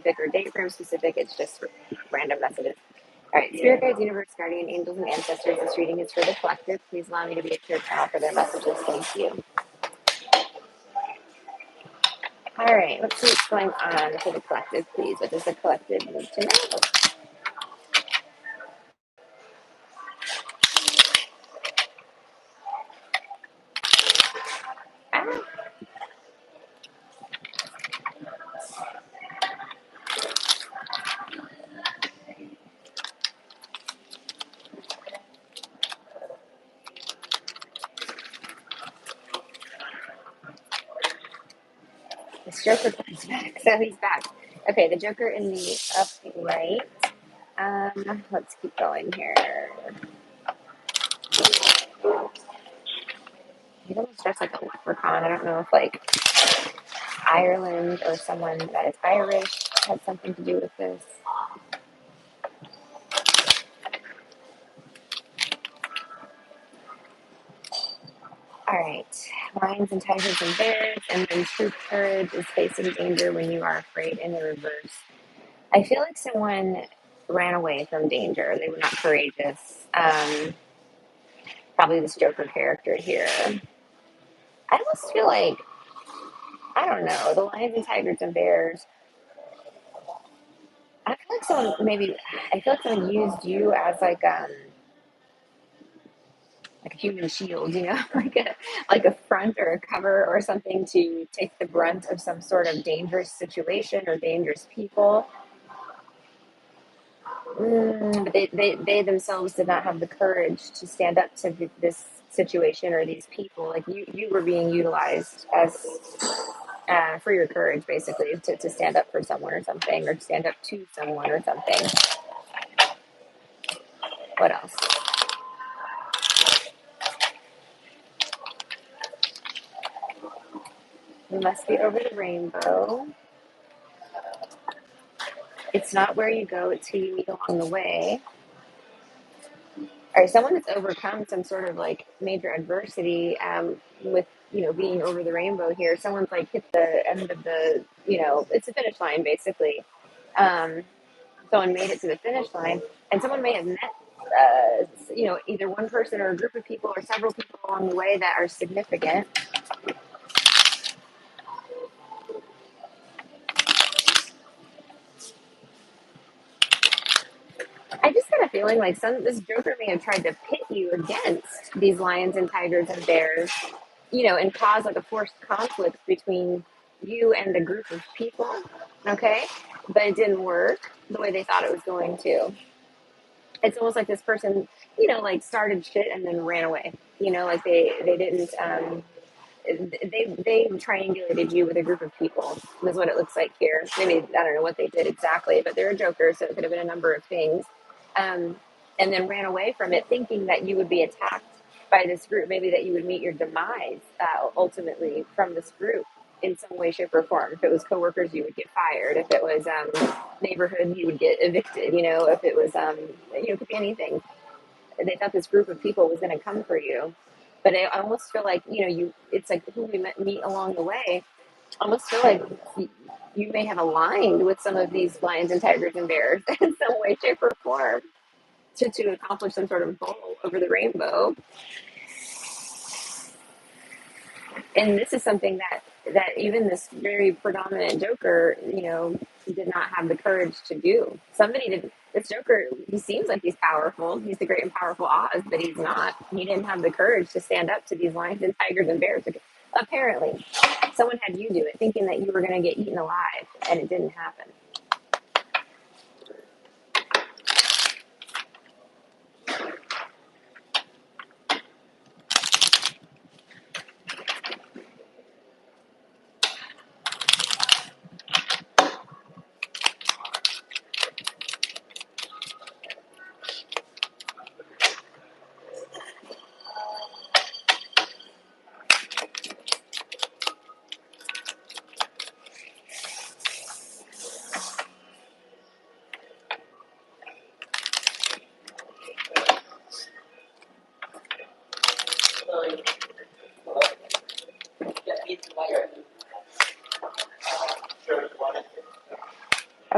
specific or date frame specific. It's just random messages. All right, spirit guides, universe, guardian angels, and ancestors. This reading is for the collective. Please allow me to be a clear channel for their messages. Thank you. All right, let's see what's going on for the collective, please. What does the collective need to know? Ah, this Joker comes back. So he's back. Okay, the Joker in the upright. Let's keep going here. He almost dressed like a leprechaun. I don't know if like Ireland or someone that is Irish had something to do with this. All right, lions and tigers and bears, and then true courage is facing danger when you are afraid in the reverse. I feel like someone ran away from danger. They were not courageous. Probably this Joker character here. I almost feel like, I don't know, the lions and tigers and bears. I feel like I feel like someone used you as like a human shield, like a front or a cover or something to take the brunt of some sort of dangerous situation or dangerous people. But they themselves did not have the courage to stand up to this situation or these people. Like you were being utilized as for your courage, basically, to stand up for someone or something, or stand up to someone or something. What else? We must be over the rainbow. It's not where you go, it's who you meet along the way. Or someone that's overcome some sort of like major adversity with being over the rainbow here. Someone's like hit the end of the it's a finish line basically. Um, Someone made it to the finish line, and someone may have met either one person or a group of people or several people along the way that are significant. I just got a feeling like this Joker may have tried to pit you against these lions and tigers and bears, and cause like a forced conflict between you and the group of people. Okay, but it didn't work the way they thought it was going to. It's almost like this person, like started shit and then ran away. Like they didn't. They triangulated you with a group of people. Is what it looks like here. Maybe I don't know what they did exactly, but they're a Joker, so it could have been a number of things. Um, and then ran away from it, thinking that you would be attacked by this group. Maybe that you would meet your demise ultimately from this group in some way, shape, or form. If it was coworkers, you would get fired. If it was neighborhood, you would get evicted. If it was it could be anything. They thought this group of people was going to come for you, but I almost feel like it's like who we meet along the way. I almost feel like you may have aligned with some of these lions and tigers and bears in some way, shape, or form to accomplish some sort of goal over the rainbow. And this is something that even this very predominant Joker, did not have the courage to do. Somebody did. This Joker, he seems like he's powerful. He's the great and powerful Oz, but he's not. He didn't have the courage to stand up to these lions and tigers and bears. Apparently, someone had you do it, thinking that you were going to get eaten alive, and it didn't happen.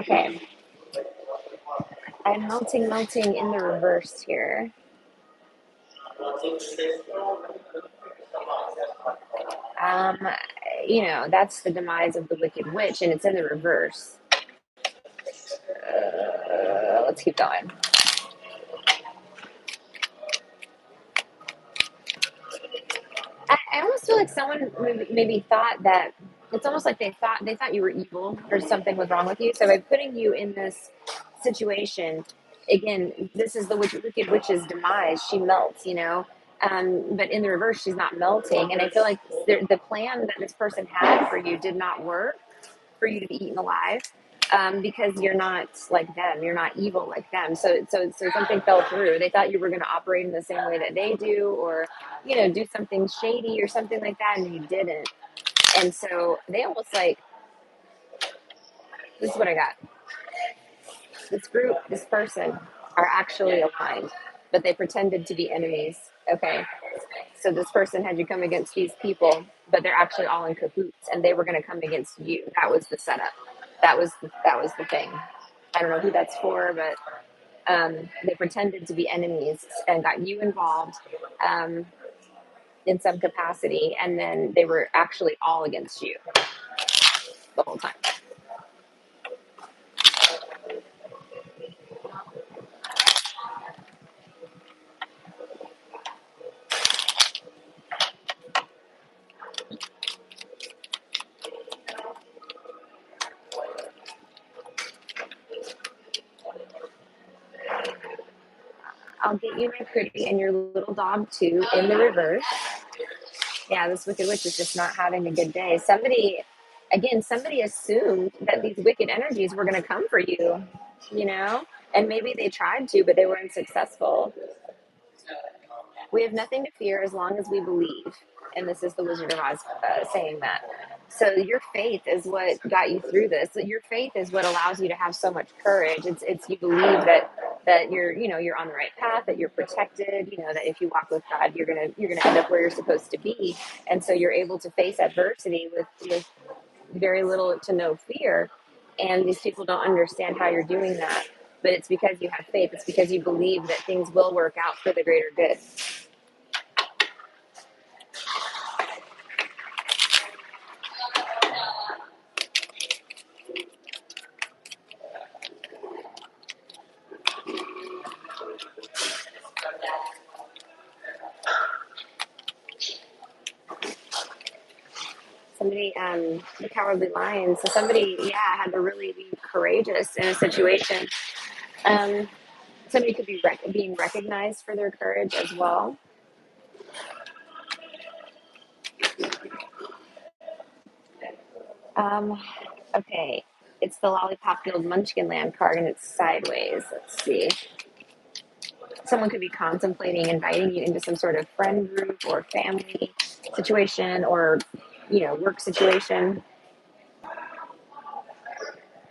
Okay, I'm melting in the reverse here. Um, that's the demise of the Wicked Witch, and it's in the reverse. Let's keep going. I almost feel like someone maybe thought that it's almost like they thought you were evil or something was wrong with you. So by putting you in this situation, again, this is the wicked witch's demise. She melts, but in the reverse, she's not melting. And I feel like the plan that this person had for you did not work for you to be eaten alive. Because you're not like them, you're not evil like them. So something fell through. They thought you were going to operate in the same way that they do, or do something shady or something like that, and you didn't. And so they almost like, this is what I got. This group, this person, are actually aligned, but they pretended to be enemies. Okay, so this person had you come against these people, but they're actually all in cahoots, and they were going to come against you. That was the setup. That was the thing. I don't know who that's for, but they pretended to be enemies and got you involved in some capacity, and then they were actually all against you the whole time. I'll get you my pretty and your little dog too in the reverse. Yeah, this wicked witch is just not having a good day. Somebody assumed that these wicked energies were going to come for you, you know, and maybe they tried to, but they were unsuccessful. We have nothing to fear as long as we believe. And this is the Wizard of Oz saying that. So your faith is what got you through this. Your faith is what allows you to have so much courage. It's you believe that you're on the right path, that you're protected, that if you walk with God, you're gonna end up where you're supposed to be. And so you're able to face adversity with very little to no fear. And these people don't understand how you're doing that. But it's because you have faith. It's because you believe that things will work out for the greater good. Somebody, the Cowardly Lion. So somebody, yeah, had to really be courageous in a situation. Um, Somebody could be being recognized for their courage as well. Um, okay, it's the Lollipop Guild Munchkin Land card, and it's sideways. Let's see. Someone could be contemplating inviting you into some sort of friend group or family situation, or work situation.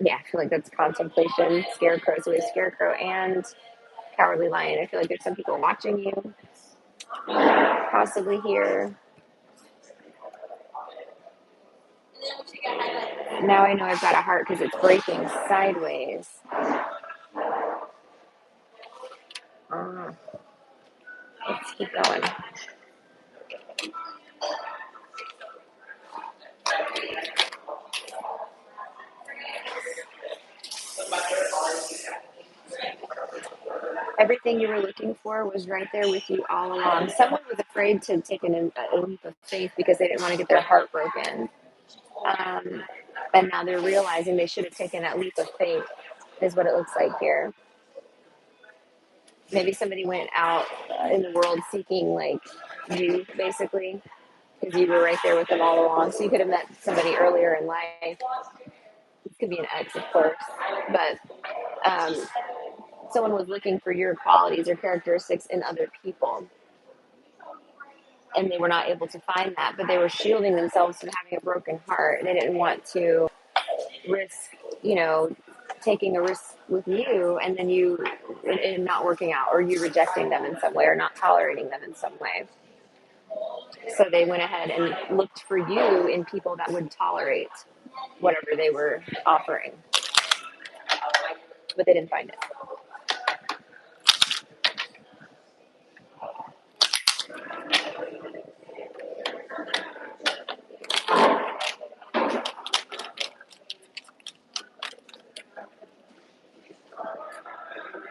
Yeah, I feel like that's contemplation. Scarecrow, so we have Scarecrow and Cowardly Lion. I feel like there's some people watching you, possibly here. Now I know I've got a heart because it's breaking sideways. Uh, let's keep going. Everything you were looking for was right there with you all along. Someone was afraid to take a leap of faith because they didn't want to get their heart broken. Um, and now they're realizing they should have taken that leap of faith, is what it looks like here. Maybe somebody went out in the world seeking like you, basically, because you were right there with them all along. So you could have met somebody earlier in life. It could be an ex, of course, but um, someone was looking for your qualities or characteristics in other people, and they were not able to find that, but they were shielding themselves from having a broken heart. They didn't want to risk, taking a risk with you, and then you and not working out, or you rejecting them in some way, or not tolerating them in some way. So they went ahead and looked for you in people that would tolerate whatever they were offering. but they didn't find it.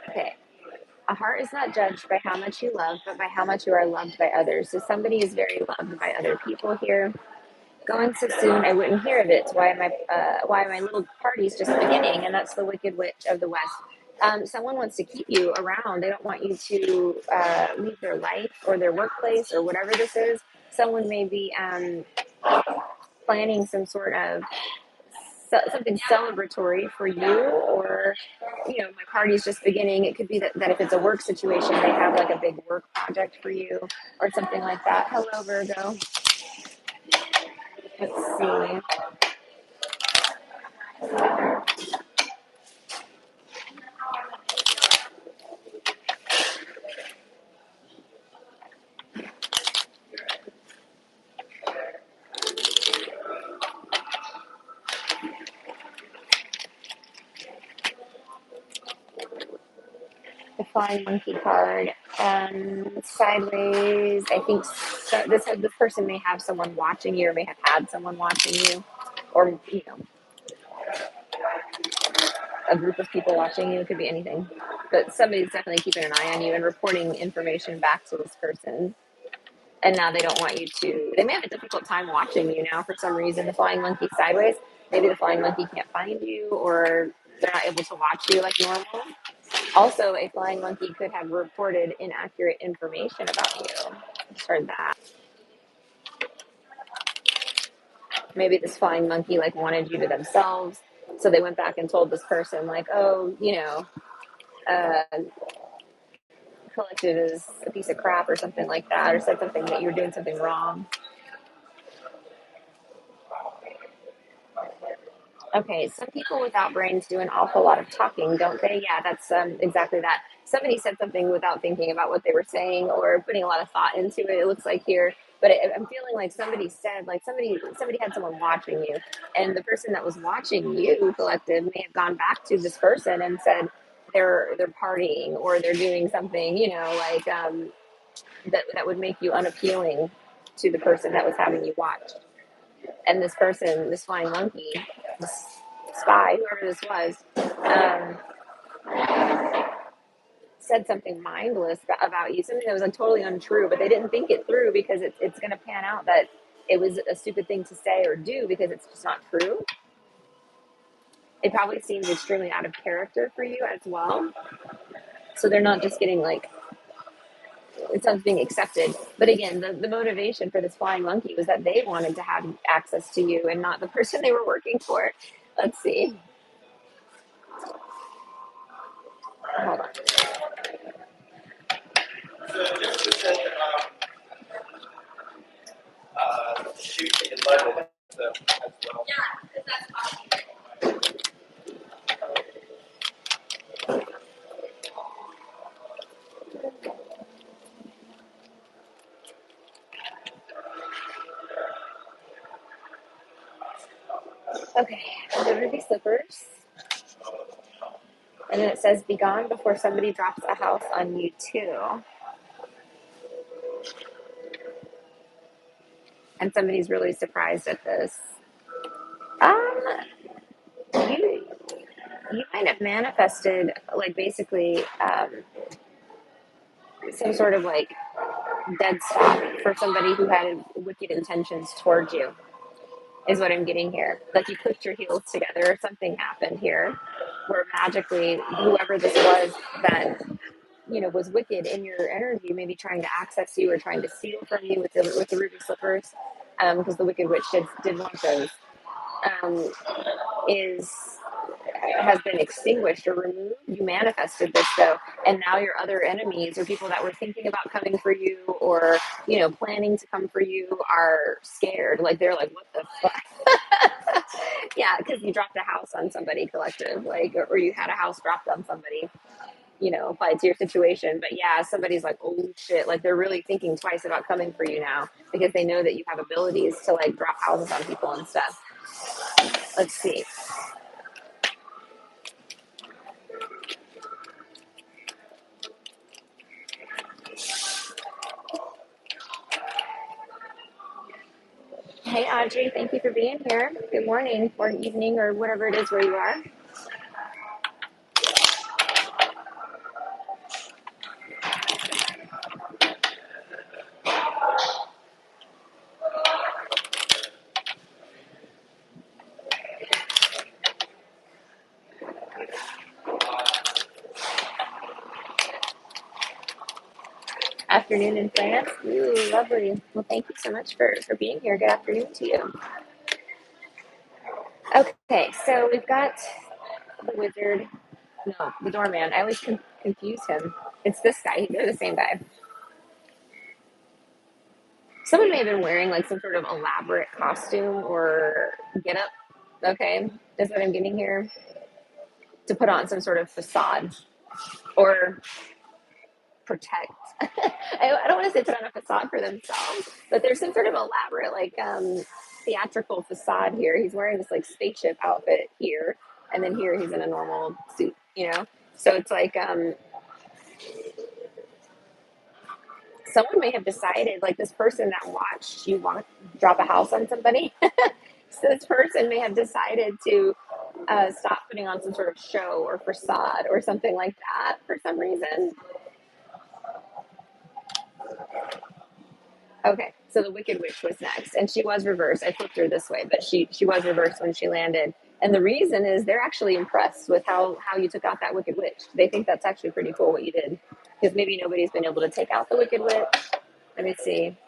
Okay. A heart is not judged by how much you love, but by how much you are loved by others. So somebody is very loved by other people here. Going so soon, I wouldn't hear of it. Why my little party's just beginning, and that's the Wicked Witch of the West. Someone wants to keep you around. They don't want you to leave their life or their workplace or whatever this is. Someone may be planning some sort of something celebratory for you, or my party's just beginning. It could be that if it's a work situation, they have like a big work project for you or something like that. Hello, Virgo. Let's see. The flying monkey card. Sideways. I think this person may have someone watching you, or may have had someone watching you, or a group of people watching you. It could be anything, but somebody's definitely keeping an eye on you and reporting information back to this person. And now they don't want you to. They may have a difficult time watching you now for some reason. The flying monkey sideways. Maybe the flying monkey can't find you, or they're not able to watch you like normal. Also, a flying monkey could have reported inaccurate information about you. Just heard that. Maybe this flying monkey like wanted you to themselves, so they went back and told this person like, oh, uh, collective is a piece of crap or something like that, or said something that you're doing something wrong. Okay, some people without brains do an awful lot of talking, don't they? Yeah, that's exactly that. Somebody said something without thinking about what they were saying or putting a lot of thought into it. It looks like here, but I'm feeling like somebody said, like somebody had someone watching you, and the person that was watching you, collective, may have gone back to this person and said they're partying or they're doing something, like that would make you unappealing to the person that was having you watched. And this person, this flying monkey, this spy, whoever this was, um, said something mindless about you, something that was like totally untrue, but they didn't think it through because it's going to pan out that it was a stupid thing to say or do because it's just not true. It probably seems extremely out of character for you as well. So they're not just getting like, it sounds being accepted. But again, the motivation for this flying monkey was that they wanted to have access to you and not the person they were working for. Let's see. Hold on. Okay, the ruby slippers. And then it says, be gone before somebody drops a house on you too. And somebody's really surprised at this. Um, you you might have manifested like basically some sort of like dead stop for somebody who had wicked intentions towards you. Is what I'm getting here. Like you pushed your heels together, or something happened here, where magically whoever this was that was wicked in your energy, maybe trying to access you or trying to steal from you with the ruby slippers, because the Wicked Witch did want those, um, is has been extinguished or removed. You manifested this though, and now your other enemies or people that were thinking about coming for you or planning to come for you are scared. Like they're like, what the fuck? Yeah, because you dropped a house on somebody, collective, like, or you had a house dropped on somebody, applied to your situation. But yeah, somebody's like, oh shit, like they're really thinking twice about coming for you now because they know that you have abilities to like drop houses on people and stuff. Let's see. Hey, Audrey, thank you for being here. Good morning or evening or whatever it is where you are. Afternoon in France. Ooh, lovely. Well, thank you so much for being here. Good afternoon to you. Okay, so we've got the wizard. No, the doorman. I always confuse him. It's this guy. They're the same guy. Someone may have been wearing like some sort of elaborate costume or get up. Okay, that's what I'm getting here, to put on some sort of facade or protect. I don't want to say put on a facade for themselves, but there's some sort of elaborate, like, theatrical facade here. He's wearing this like spaceship outfit here, and then here he's in a normal suit, you know? So it's like, someone may have decided, like this person that watched you want drop a house on somebody. So this person may have decided to stop putting on some sort of show or facade or something like that for some reason. Okay, so the Wicked Witch was next, and she was reversed. I flipped her this way, but she was reversed when she landed. And the reason is they're actually impressed with how you took out that Wicked Witch. They think that's actually pretty cool what you did, because maybe nobody's been able to take out the Wicked Witch. Let me see.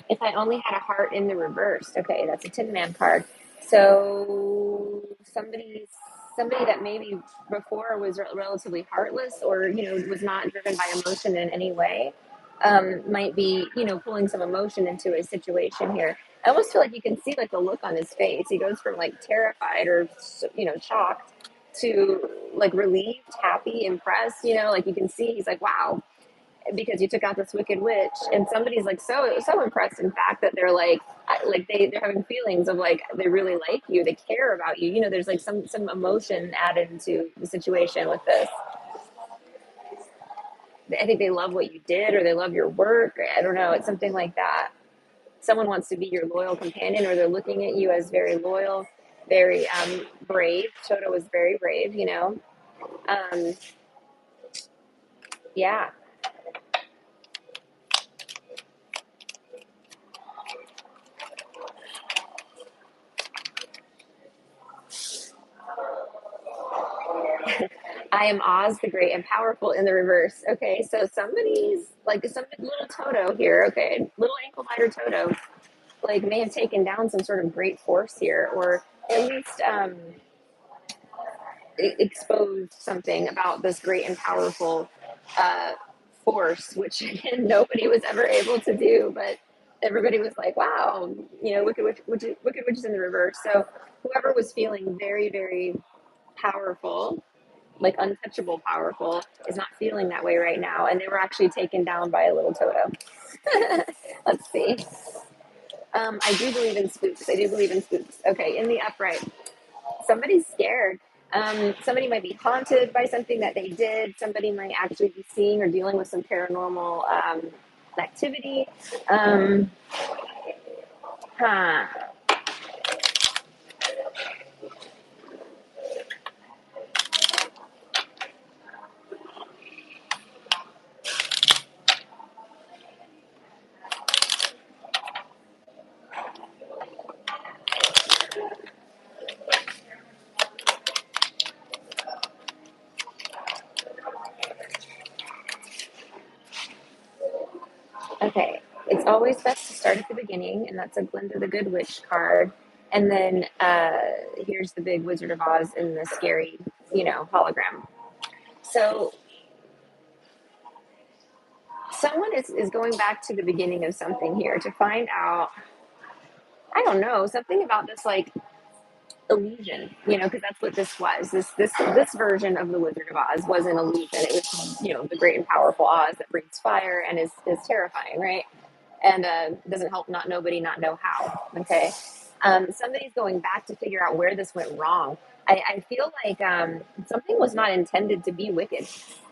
If I only had a heart in the reverse. Okay, that's a Tin Man card. So somebody that maybe before was relatively heartless, or was not driven by emotion in any way, might be pulling some emotion into a situation here. I almost feel like you can see like the look on his face. He goes from like terrified or shocked to like relieved, happy, impressed. Like you can see he's like, wow, because you took out this Wicked Witch, and somebody's like so impressed, in fact, that they're like, they're having feelings of like they really like you, they care about you. There's like some emotion added into the situation with this. I think they love what you did, or they love your work. I don't know. It's something like that. Someone wants to be your loyal companion, or they're looking at you as very loyal, very brave. Toto was very brave. Um, yeah. I am Oz the Great and Powerful in the reverse. Okay, so somebody's like some little Toto here. Okay, little ankle biter Toto, like may have taken down some sort of great force here, or at least exposed something about this great and powerful uh, force, which again nobody was ever able to do, but everybody was like, "Wow, Wicked Witch is in the reverse." So whoever was feeling very, very powerful, like untouchable powerful, is not feeling that way right now, and they were actually taken down by a little Toto. Let's see. I do believe in spooks. I do believe in spooks. Okay, in the upright, somebody's scared. Somebody might be haunted by something that they did. Somebody might actually be seeing or dealing with some paranormal activity. Um, huh. Okay, it's always best to start at the beginning, and that's a Glinda the Good Witch card. And then here's the big Wizard of Oz in the scary, hologram. So someone is going back to the beginning of something here to find out, I don't know, something about this, like illusion, because that's what this was. This version of the Wizard of Oz was an illusion. It was, the great and powerful Oz that breathes fire and is terrifying, right? And doesn't help not nobody not know how. Okay, somebody's going back to figure out where this went wrong. I feel like something was not intended to be wicked,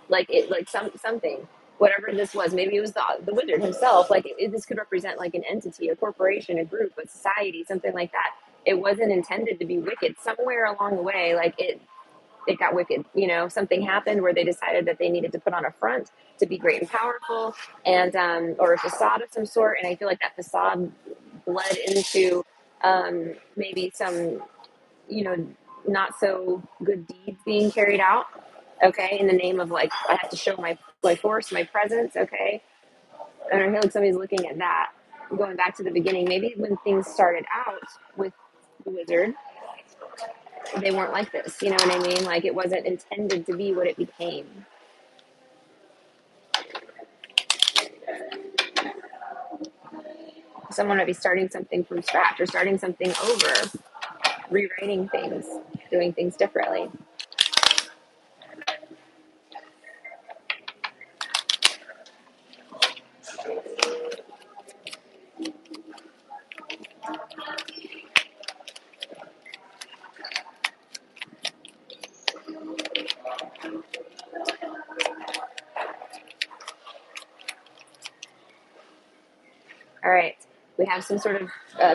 like something. Whatever this was, maybe it was the wizard himself. Like this could represent like an entity, a corporation, a group, a society, something like that. It wasn't intended to be wicked. Somewhere along the way, like it got wicked. Something happened where they decided that they needed to put on a front to be great and powerful, and or a facade of some sort. And I feel like that facade bled into maybe some, you know, not so good deeds being carried out. Okay, in the name of like I have to show my force, my presence. Okay, and I feel like somebody's looking at that, going back to the beginning. Maybe when things started out with the wizard, they weren't like this. You know what I mean? Like it wasn't intended to be what it became. Someone might be starting something from scratch or starting something over, rewriting things, doing things differently. All right. We have some sort of,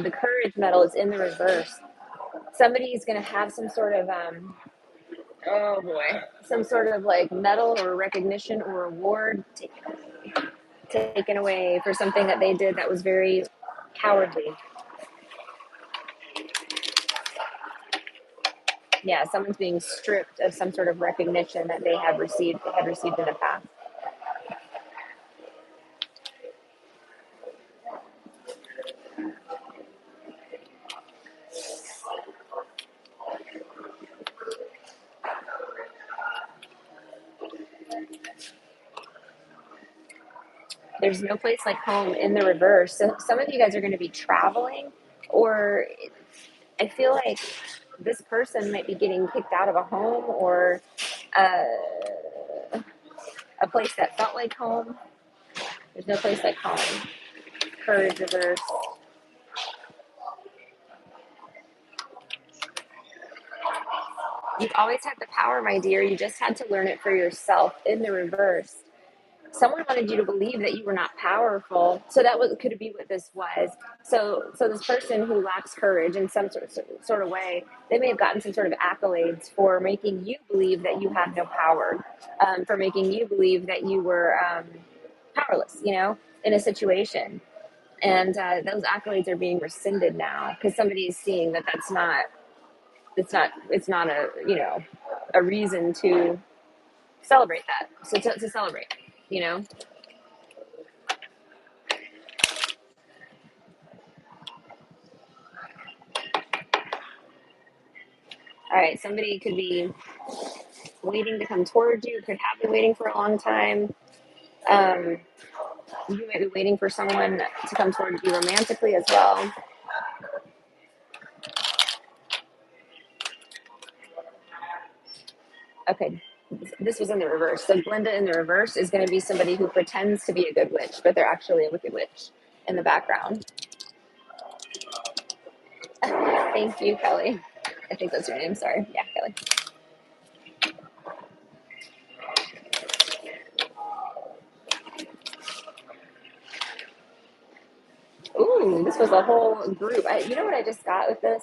the courage medal is in the reverse. Somebody is going to have some sort of, oh boy, some sort of like medal or recognition or award taken away for something that they did that was very cowardly. Yeah, someone's being stripped of some sort of recognition that they had received in the past. There's no place like home in the reverse. So some of you guys are going to be traveling, or I feel like this person might be getting kicked out of a home or uh, a place that felt like home. There's no place like home. Courage reverse. You've always had the power, my dear. You just had to learn it for yourself in the reverse. Someone wanted you to believe that you were not powerful. So that could be what this was. So this person who lacks courage in some sort of way, they may have gotten some sort of accolades for making you believe that you had no power, for making you believe that you were powerless, in a situation. And those accolades are being rescinded now because somebody is seeing that that's not. It's not a a reason to celebrate that. So to celebrate, you know. All right, somebody could be waiting to come towards you, could have been waiting for a long time. Um, you might be waiting for someone to come towards you romantically as well. Okay, this was in the reverse. So Glinda in the reverse is going to be somebody who pretends to be a good witch, but they're actually a wicked witch in the background. Thank you, Kelly. I think that's your name. Sorry. Yeah, Kelly. Ooh, this was a whole group. You know what I just got with this?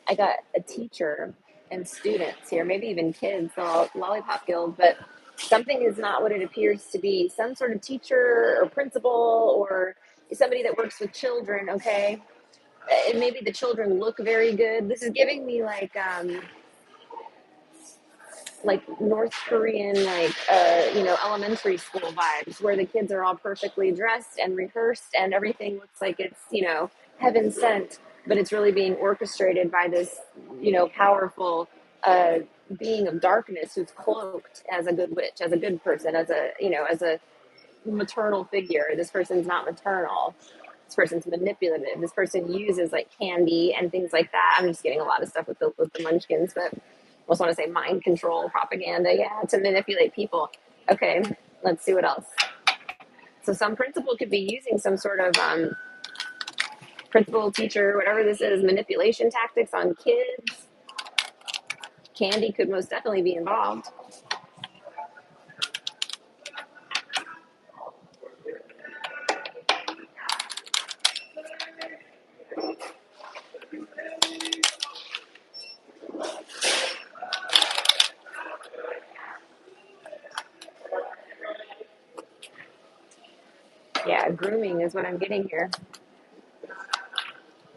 I got a teacher and students here, maybe even kids, the Lollipop Guild, but something is not what it appears to be. Some sort of teacher or principal or somebody that works with children, okay? And maybe the children look very good. This is giving me like North Korean, elementary school vibes where the kids are all perfectly dressed and rehearsed and everything looks like it's, heaven sent, but it's really being orchestrated by this, powerful being of darkness who's cloaked as a good witch, as a good person, as a maternal figure. This person's not maternal. This person's manipulative. This person uses like candy and things like that. I'm just getting a lot of stuff with the munchkins, but I also want to say mind control, propaganda, yeah, to manipulate people. Okay, let's see what else. So some principal could be using some sort of principal, teacher, whatever this is, manipulation tactics on kids. Candy could most definitely be involved. Yeah, grooming is what I'm getting here.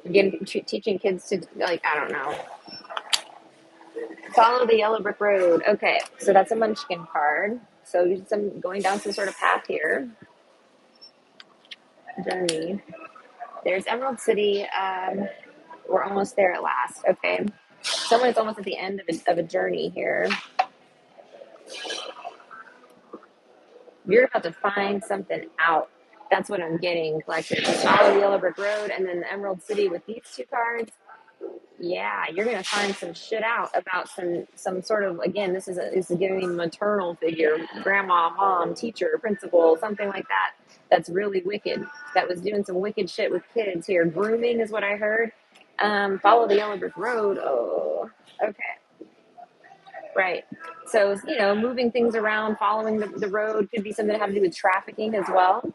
Again, teaching kids to, like, I don't know, follow the yellow brick road. Okay, so that's a munchkin card. So some going down some sort of path here. Journey. There's Emerald City. We're almost there at last. Okay. Someone's almost at the end of a journey here. You're about to find something out. That's what I'm getting. Like, follow the yellow brick road and then the Emerald City with these two cards. Yeah, you're gonna find some shit out about some sort of, again, this is giving me maternal figure, grandma, mom, teacher, principal, something like that. That's really wicked. That was doing some wicked shit with kids here. Grooming is what I heard. Follow the yellow brick road. Oh, okay, right. So moving things around, following the road could be something that have to do with trafficking as well.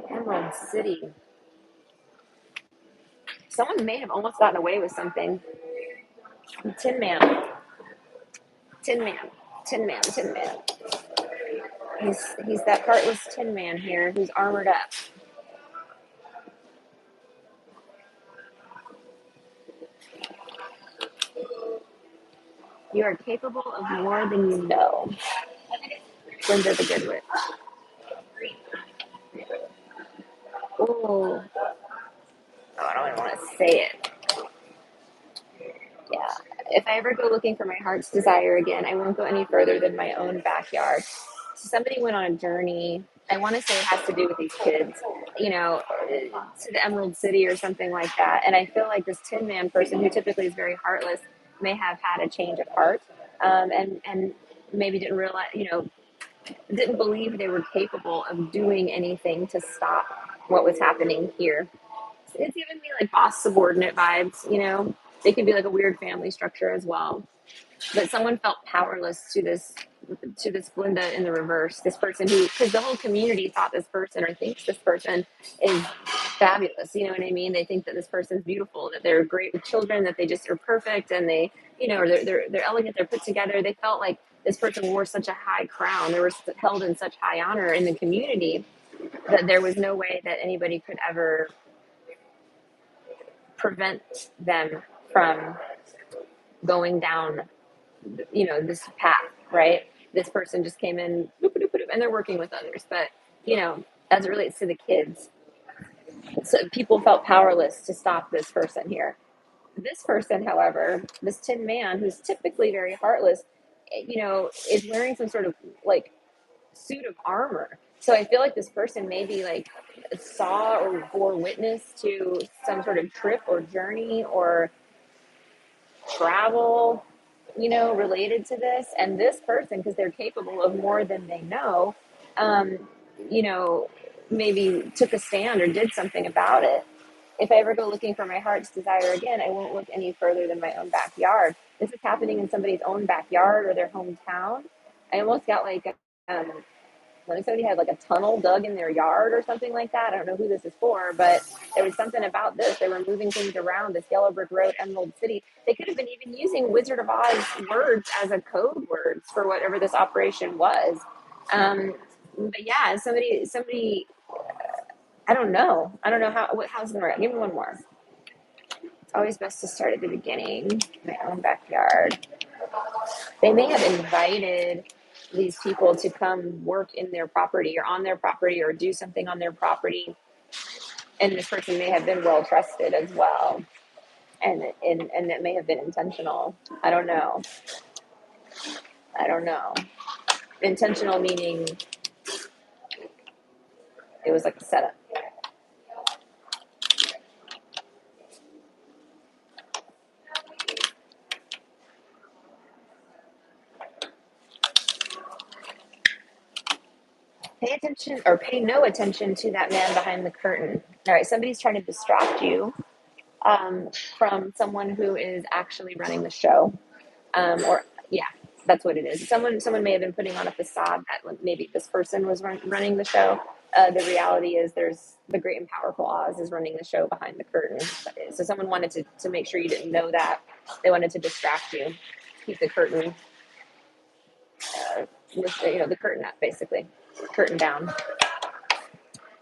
Emerald City. Someone may have almost gotten away with something. Tin Man. Tin Man. Tin Man. Tin Man. He's that heartless Tin Man here who's armored up. You are capable of more than you know. Linda the Good Witch. Oh, I don't even want to say it. Yeah. If I ever go looking for my heart's desire again, I won't go any further than my own backyard. So somebody went on a journey. I want to say it has to do with these kids, to the Emerald City or something like that. And I feel like this Tin Man person, who typically is very heartless, may have had a change of heart, and maybe didn't realize, didn't believe they were capable of doing anything to stop what was happening here. It's giving me like boss subordinate vibes. They could be like a weird family structure as well. But someone felt powerless to this Glinda in the reverse. This person who, because the whole community thought this person or thinks this person is fabulous. You know what I mean? They think that this person's beautiful, that they're great with children, that they just are perfect, and or they're elegant, they're put together. They felt like this person wore such a high crown. They were held in such high honor in the community that there was no way that anybody could ever prevent them from going down this path, right? This person just came in, and they're working with others, but as it relates to the kids, so people felt powerless to stop this person here. This person, however, this Tin Man, who's typically very heartless, is wearing some sort of like suit of armor. So I feel like this person maybe like saw or bore witness to some sort of trip or journey or travel, related to this. And this person, because they're capable of more than they know, um, you know, maybe took a stand or did something about it. If I ever go looking for my heart's desire again, I won't look any further than my own backyard. This is happening in somebody's own backyard or their hometown. I almost got like like somebody had like a tunnel dug in their yard or something like that. I don't know who this is for, but there was something about this. They were moving things around this yellow brick road, Emerald City. They could have been even using Wizard of Oz words as a code words for whatever this operation was. But yeah, somebody, I don't know. I don't know how's it gonna work. Give me one more. It's always best to start at the beginning. My own backyard. They may have invited these people to come work in their property or on their property or do something on their property. And this person may have been well trusted as well. And it may have been intentional. I don't know. Intentional meaning It was like a setup. Pay attention or pay no attention to that man behind the curtain. All right, somebody's trying to distract you from someone who is actually running the show. Or yeah, that's what it is. Someone may have been putting on a facade that maybe this person was running the show. The reality is there's the great and powerful Oz is running the show behind the curtain. So someone wanted to make sure you didn't know that. They wanted to distract you, keep the curtain, the curtain up, basically, curtain down.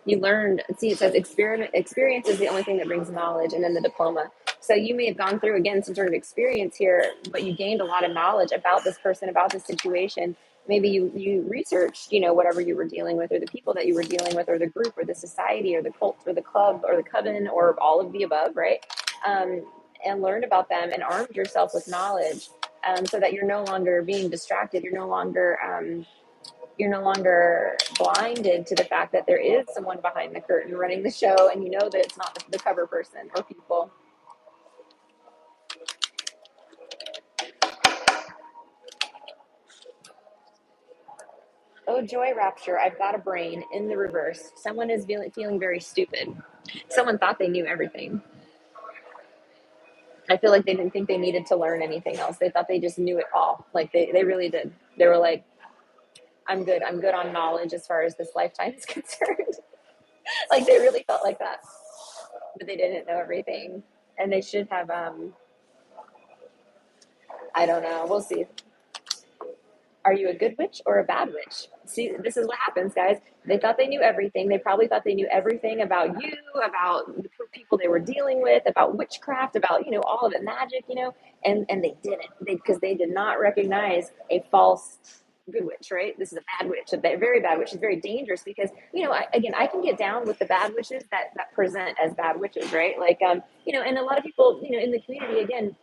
You learned, see, it says experience is the only thing that brings knowledge, and then the diploma. So you may have gone through, again, some sort of experience here, but you gained a lot of knowledge about this person, about this situation. Maybe you researched, whatever you were dealing with, or the people that you were dealing with, or the group, or the society, or the cult, or the club, or the coven, or all of the above, right? And learned about them and armed yourself with knowledge, so that you're no longer being distracted. You're no longer blinded to the fact that there is someone behind the curtain running the show, and you know that it's not the cover person or people. Oh, joy rapture, I've got a brain in the reverse. Someone is feeling very stupid. Someone thought they knew everything. I feel like they didn't think they needed to learn anything else. They thought they just knew it all. Like they really did. They were like, I'm good. I'm good on knowledge as far as this lifetime is concerned. Like they really felt like that, but they didn't know everything. And they should have, I don't know. We'll see. Are you a good witch or a bad witch? See, this is what happens, guys. They thought they knew everything. They probably thought they knew everything about you, about the people they were dealing with, about witchcraft, about, all of it, magic, and they didn't. Because they did not recognize a false good witch, right? This is a bad witch, a very bad witch. Is very dangerous because, I can get down with the bad witches that present as bad witches, right? Like, and a lot of people, in the community, again,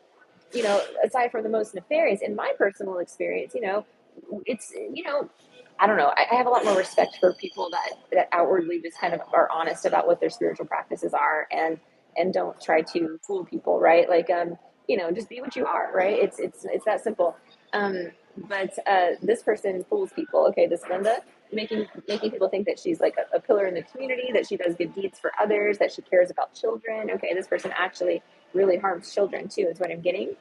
aside from the most nefarious, in my personal experience, it's, I don't know. I have a lot more respect for people that outwardly just kind of are honest about what their spiritual practices are and don't try to fool people, right? Like, just be what you are, right? It's that simple. But this person fools people. Okay, this Linda making people think that she's like a pillar in the community, that she does good deeds for others, that she cares about children. Okay, this person actually really harms children too, is what I'm getting.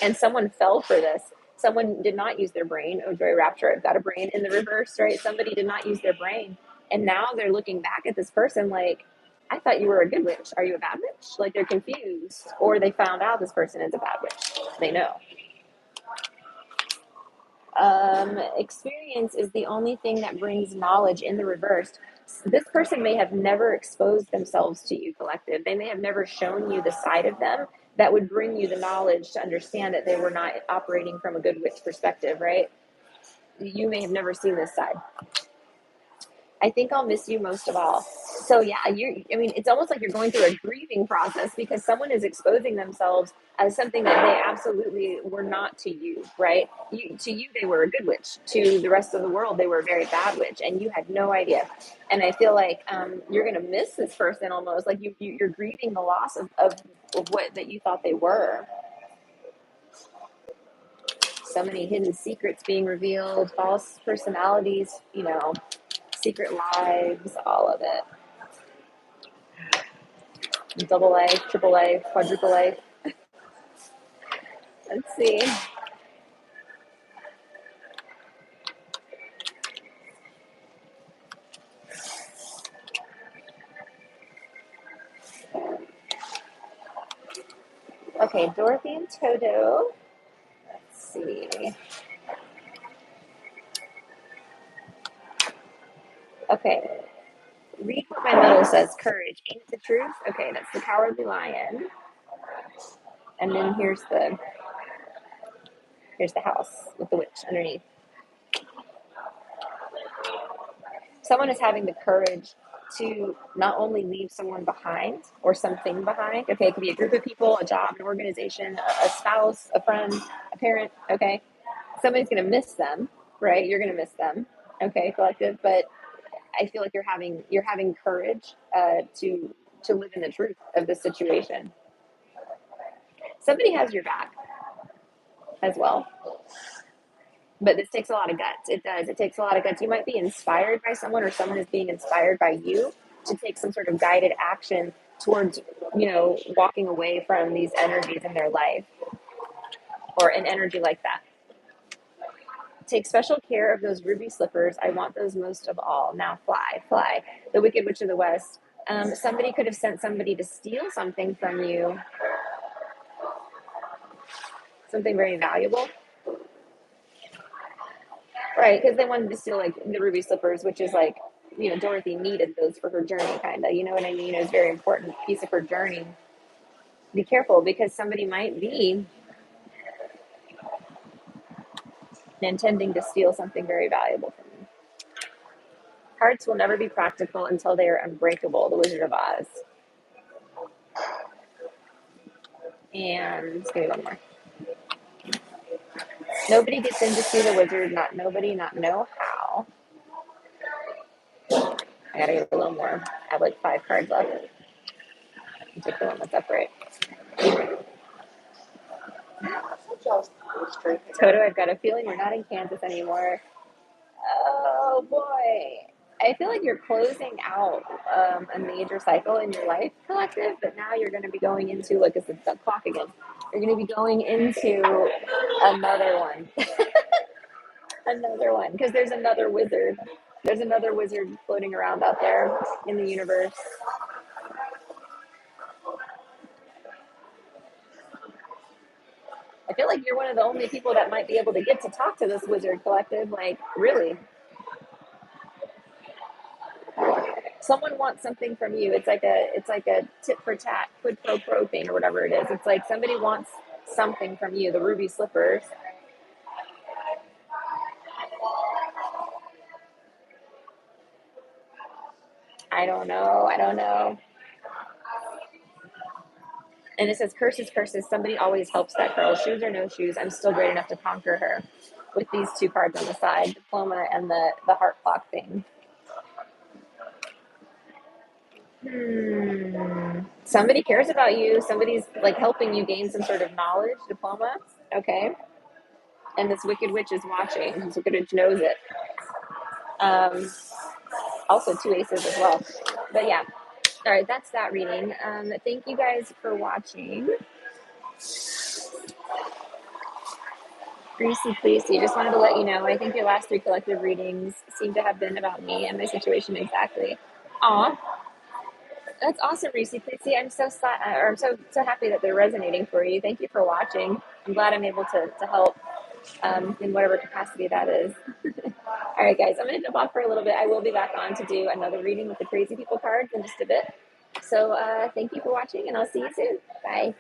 And someone fell for this. Someone did not use their brain. Oh, joy rapture, I've got a brain in the reverse, right? Somebody did not use their brain. And now they're looking back at this person like, I thought you were a good witch. Are you a bad witch? Like they're confused. Or they found out this person is a bad witch. They know. Experience is the only thing that brings knowledge in the reverse. This person may have never exposed themselves to you, collective. They may have never shown you the side of them that would bring you the knowledge to understand that they were not operating from a good witch perspective, right? You may have never seen this side. I think I'll miss you most of all. So yeah, it's almost like you're going through a grieving process because someone is exposing themselves as something that they absolutely were not to you, right? To you, they were a good witch. To the rest of the world, they were a very bad witch, and you had no idea. And I feel like you're going to miss this person almost, like you're grieving the loss of what that you thought they were. So many hidden secrets being revealed, false personalities, secret lives, all of it. Double A, triple A, quadruple A. Let's see. Okay, Dorothy and Toto. Let's see. Okay, read what my medal says. Courage. Ain't it the truth? Okay, that's the Cowardly Lion. And then here's the house with the witch underneath. Someone is having the courage to not only leave someone behind or something behind. Okay, it could be a group of people, a job, an organization, a spouse, a friend, a parent. Okay, somebody's going to miss them, right? You're going to miss them. Okay, collective. But I feel like you're having courage to live in the truth of the situation. Somebody has your back as well. But this takes a lot of guts. It does. It takes a lot of guts. You might be inspired by someone, or someone is being inspired by you to take some sort of guided action towards, walking away from these energies in their life, or an energy like that. Take special care of those ruby slippers. I want those most of all. Now fly, fly. The Wicked Witch of the West. Somebody could have sent somebody to steal something from you, something very valuable. Right, because they wanted to steal like the ruby slippers, which is like, Dorothy needed those for her journey, kind of. You know what I mean? It was a very important piece of her journey. Be careful, because somebody might be intending to steal something very valuable from you. Hearts will never be practical until they are unbreakable. The Wizard of Oz. And give me one more. Nobody gets in to see the wizard. Not nobody, not know how. I gotta get a little more. I have like 5 cards left. I'll take the one that's upright. Toto, I've got a feeling we're not in Kansas anymore. Oh boy. I feel like you're closing out a major cycle in your life, collective, but now you're going to be going into, look, it's the clock again. You're going to be going into another one. Another one, because there's another wizard. There's another wizard floating around out there in the universe. I feel like you're one of the only people that might be able to get to talk to this wizard, collective. Like, really. Someone wants something from you. It's like a tit for tat, quid pro quo thing, or whatever it is. It's like somebody wants something from you. The ruby slippers. I don't know. I don't know. And it says, curses, curses. Somebody always helps that girl. Shoes or no shoes, I'm still great enough to conquer her. With these 2 cards on the side, diploma and the heart clock thing. Somebody cares about you. Somebody's like helping you gain some sort of knowledge. Diploma. Okay. And this Wicked Witch is watching. This Wicked Witch knows it. Also 2 aces as well. But yeah. All right, that's that reading. Thank you guys for watching. Greasy Greasy, just wanted to let you know, I think your last 3 collective readings seem to have been about me and my situation exactly. Aw, that's awesome, Greasy Greasy. I'm so sad, or I'm so happy that they're resonating for you. Thank you for watching. I'm glad I'm able to help in whatever capacity that is. All right, guys, I'm going to jump off for a little bit. I will be back on to do another reading with the Crazy People cards in just a bit. So thank you for watching, and I'll see you soon. Bye.